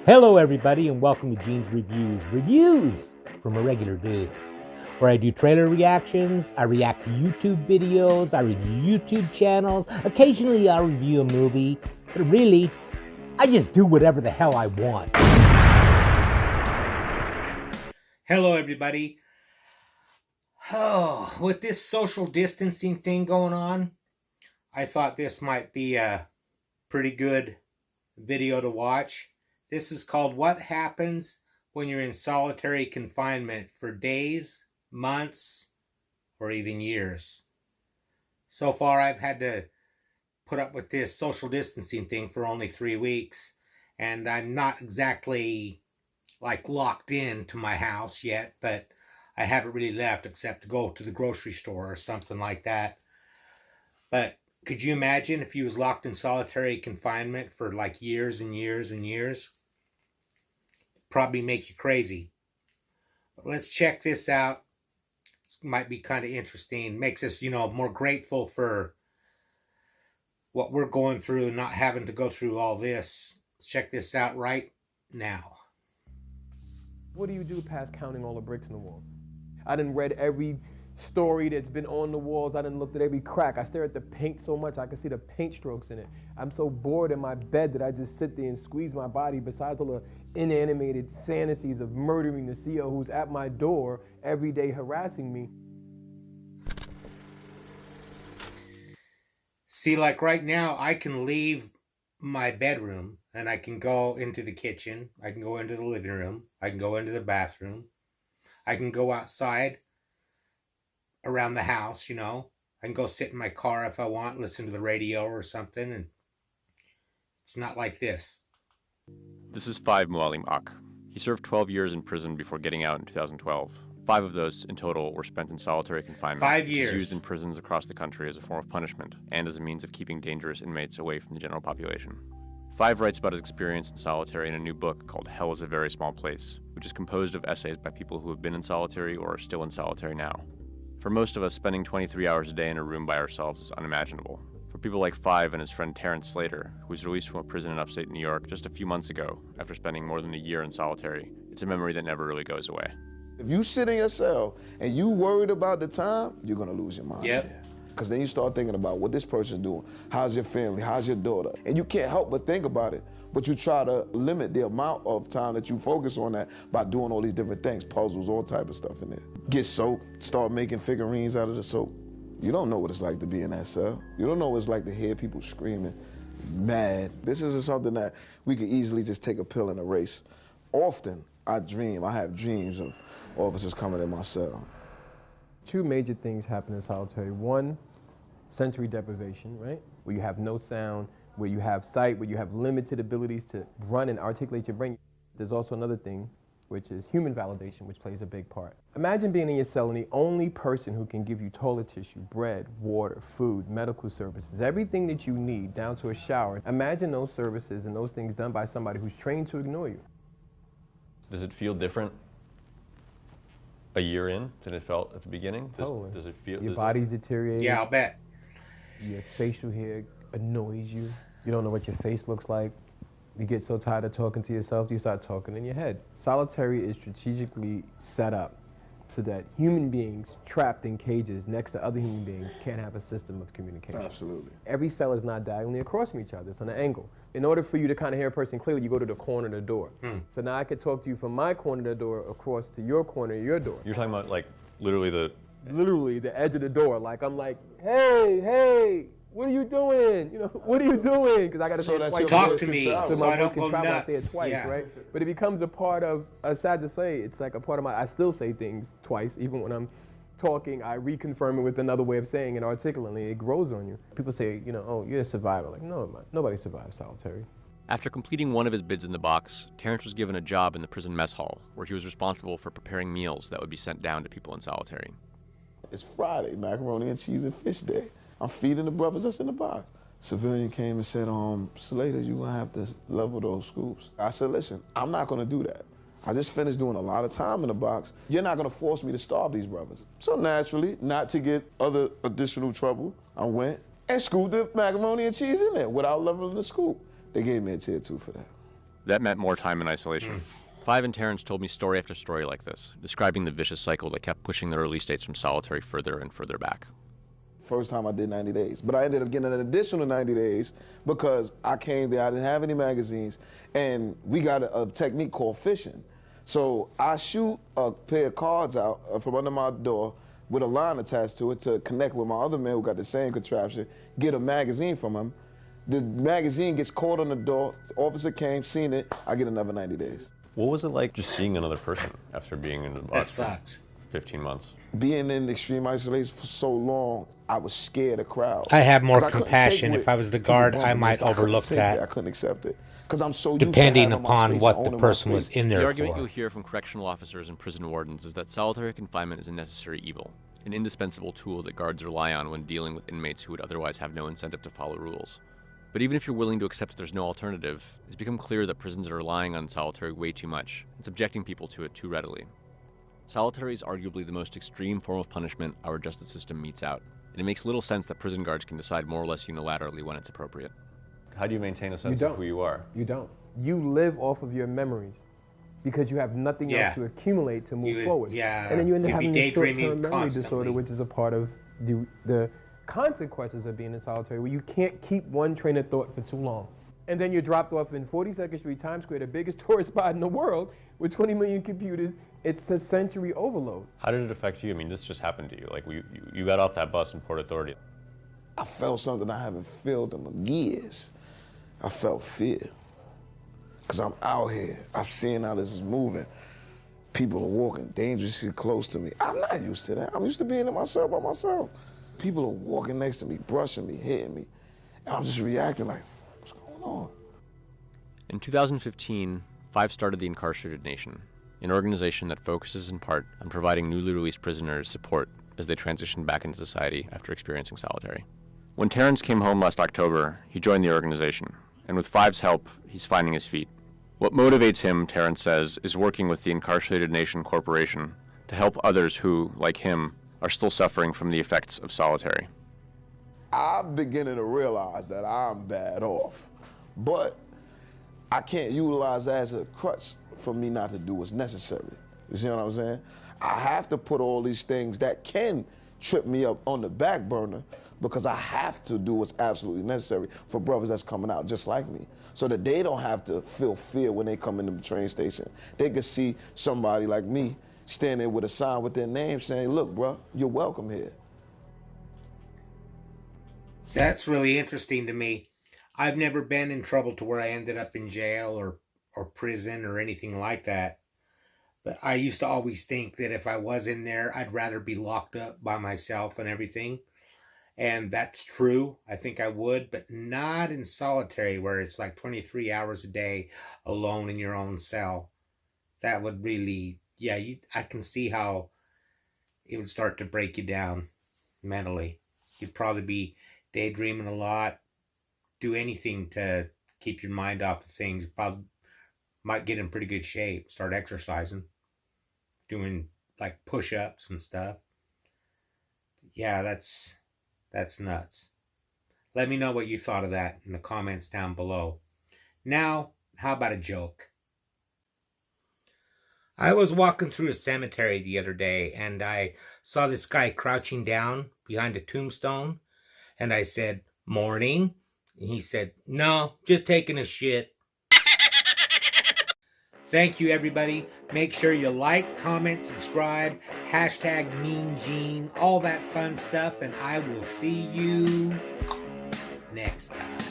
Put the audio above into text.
Hello everybody and welcome to Gene's Reviews from a regular dude, where I do trailer reactions, I react to YouTube videos, I review YouTube channels, occasionally I'll review a movie, but really, I just do whatever the hell I want. Hello everybody. Oh, with this social distancing thing going on, I thought this might be a pretty good video to watch. This is called What Happens When You're in Solitary Confinement for Days, Months, or even Years. So far, I've had to put up with this social distancing thing for only 3 weeks, and I'm not exactly like locked into my house yet, but I haven't really left except to go to the grocery store or something like that. But could you imagine if you was locked in solitary confinement for like years and years and years? Probably make you crazy. But let's check this out. This might be kind of interesting. Makes us, more grateful for what we're going through and not having to go through all this. Let's check this out right now. What do you do past counting all the bricks in the wall? I done read every story that's been on the walls. I done looked at every crack. I stare at the paint so much I can see the paint strokes in it. I'm so bored in my bed that I just sit there and squeeze my body besides all the inanimated fantasies of murdering the CEO who's at my door every day harassing me. See, like right now, I can leave my bedroom and I can go into the kitchen. I can go into the living room. I can go into the bathroom. I can go outside around the house, I can go sit in my car if I want, listen to the radio or something, and it's not like this. This is Five Mualim Ak. He served 12 years in prison before getting out in 2012. 5 of those in total were spent in solitary confinement. 5 years. Which is used in prisons across the country as a form of punishment and as a means of keeping dangerous inmates away from the general population. Five writes about his experience in solitary in a new book called Hell is a Very Small Place, which is composed of essays by people who have been in solitary or are still in solitary now. For most of us, spending 23 hours a day in a room by ourselves is unimaginable. For people like Five and his friend Terrence Slater, who was released from a prison in upstate New York just a few months ago after spending more than a year in solitary, it's a memory that never really goes away. If you sit in your cell and you worried about the time, you're gonna lose your mind. Yep. Because then you start thinking about what this person's doing. How's your family? How's your daughter? And you can't help but think about it. But you try to limit the amount of time that you focus on that by doing all these different things, puzzles, all type of stuff in there. Get soap, start making figurines out of the soap. You don't know what it's like to be in that cell. You don't know what it's like to hear people screaming, mad. This isn't something that we could easily just take a pill and erase. Often, I have dreams of officers coming in my cell. 2 major things happen in solitary. One, sensory deprivation, right? Where you have no sound, where you have sight, where you have limited abilities to run and articulate your brain. There's also another thing, which is human validation, which plays a big part. Imagine being in your cell and the only person who can give you toilet tissue, bread, water, food, medical services, everything that you need down to a shower. Imagine those services and those things done by somebody who's trained to ignore you. Does it feel different a year in than it felt at the beginning? Totally. Does it feel? Your body's deteriorating. Yeah, I'll bet. Your facial hair annoys you. You don't know what your face looks like. You get so tired of talking to yourself, you start talking in your head. Solitary is strategically set up so that human beings trapped in cages next to other human beings can't have a system of communication. Absolutely. Every cell is not diagonally across from each other, it's on an angle. In order for you to kind of hear a person clearly, you go to the corner of the door. So now I could talk to you from my corner of the door across to your corner of your door. You're talking about like literally the edge of the door. Like I'm like, hey, what are you doing? What are you doing? Because I got to say it twice. Talk to me So so I my voice don't can go travel, I nuts. say it twice, Yeah. right? But it becomes a part of, sad to say, it's like a part of I still say things twice, even when I'm talking, I reconfirm it with another way of saying it articulately. It grows on you. People say, oh, you're a survivor. Like, no, nobody survives solitary. After completing one of his bids in the box, Terrence was given a job in the prison mess hall, where he was responsible for preparing meals that would be sent down to people in solitary. It's Friday, macaroni and cheese and fish day. I'm feeding the brothers that's in the box. Civilian came and said, Slater, you're gonna have to level those scoops. I said, listen, I'm not gonna do that. I just finished doing a lot of time in the box. You're not gonna force me to starve these brothers. So naturally, not to get other additional trouble, I went and scooped the macaroni and cheese in there without leveling the scoop. They gave me a tier 2 for that. That meant more time in isolation. Five and Terrence told me story after story like this, describing the vicious cycle that kept pushing their release dates from solitary further and further back. First time I did 90 days, but I ended up getting an additional 90 days because I came there, I didn't have any magazines, and we got a technique called fishing. So I shoot a pair of cards out from under my door with a line attached to it to connect with my other man who got the same contraption, get a magazine from him. The magazine gets caught on the door, the officer came, seen it, I get another 90 days. What was it like just seeing another person after being in the That box sucks. for 15 months? Being in extreme isolation for so long, I was scared of crowds. I have more 'Cause I couldn't compassion. take If I was the people guard, bumping I me. might I couldn't overlook take that. I couldn't accept it because I'm so used to Depending having my upon space what and the owning my person was space. in The there argument for. you'll hear from correctional officers and prison wardens is that solitary confinement is a necessary evil, an indispensable tool that guards rely on when dealing with inmates who would otherwise have no incentive to follow rules. But even if you're willing to accept that there's no alternative, it's become clear that prisons are relying on solitary way too much and subjecting people to it too readily. Solitary is arguably the most extreme form of punishment our justice system metes out, and it makes little sense that prison guards can decide more or less unilaterally when it's appropriate. How do you maintain a sense don't. of who you are? You don't. You live off of your memories because you have nothing Yeah. else to accumulate to move You would- forward. yeah, And then you end up you'd be having this daydreaming short-term memory constantly. disorder, which is a part of the consequences of being in solitary, where you can't keep one train of thought for too long. And then you're dropped off in 42nd Street, Times Square, the biggest tourist spot in the world, with 20 million computers. It's a sensory overload. How did it affect you? I mean, this just happened to you. Like, you got off that bus in Port Authority. I felt something I haven't felt in years. I felt fear. Because I'm out here. I'm seeing how this is moving. People are walking dangerously close to me. I'm not used to that. I'm used to being in myself by myself. People are walking next to me, brushing me, hitting me. And I'm just reacting like, what's going on? In 2015, Five started the Incarcerated Nation, an organization that focuses in part on providing newly released prisoners support as they transition back into society after experiencing solitary. When Terrence came home last October, he joined the organization, and with Five's help, he's finding his feet. What motivates him, Terrence says, is working with the Incarcerated Nation Corporation to help others who, like him, are still suffering from the effects of solitary. I'm beginning to realize that I'm bad off, but I can't utilize that as a crutch for me not to do what's necessary. You see what I'm saying? I have to put all these things that can trip me up on the back burner because I have to do what's absolutely necessary for brothers that's coming out just like me, so that they don't have to feel fear when they come into the train station. They can see somebody like me standing with a sign with their name saying, look, bro, you're welcome here. That's really interesting to me. I've never been in trouble to where I ended up in jail or prison or anything like that. But I used to always think that if I was in there, I'd rather be locked up by myself and everything. And that's true. I think I would, but not in solitary where it's like 23 hours a day alone in your own cell. That would really, yeah, I can see how it would start to break you down mentally. You'd probably be daydreaming a lot, do anything to keep your mind off of things. Probably might get in pretty good shape, start exercising, doing like push-ups and stuff. Yeah, that's nuts. Let me know what you thought of that in the comments down below. Now, how about a joke? I was walking through a cemetery the other day and I saw this guy crouching down behind a tombstone, and I said, "Morning." And he said, "No, just taking a shit." Thank you, everybody. Make sure you like, comment, subscribe, hashtag Mean Gene, all that fun stuff, and I will see you next time.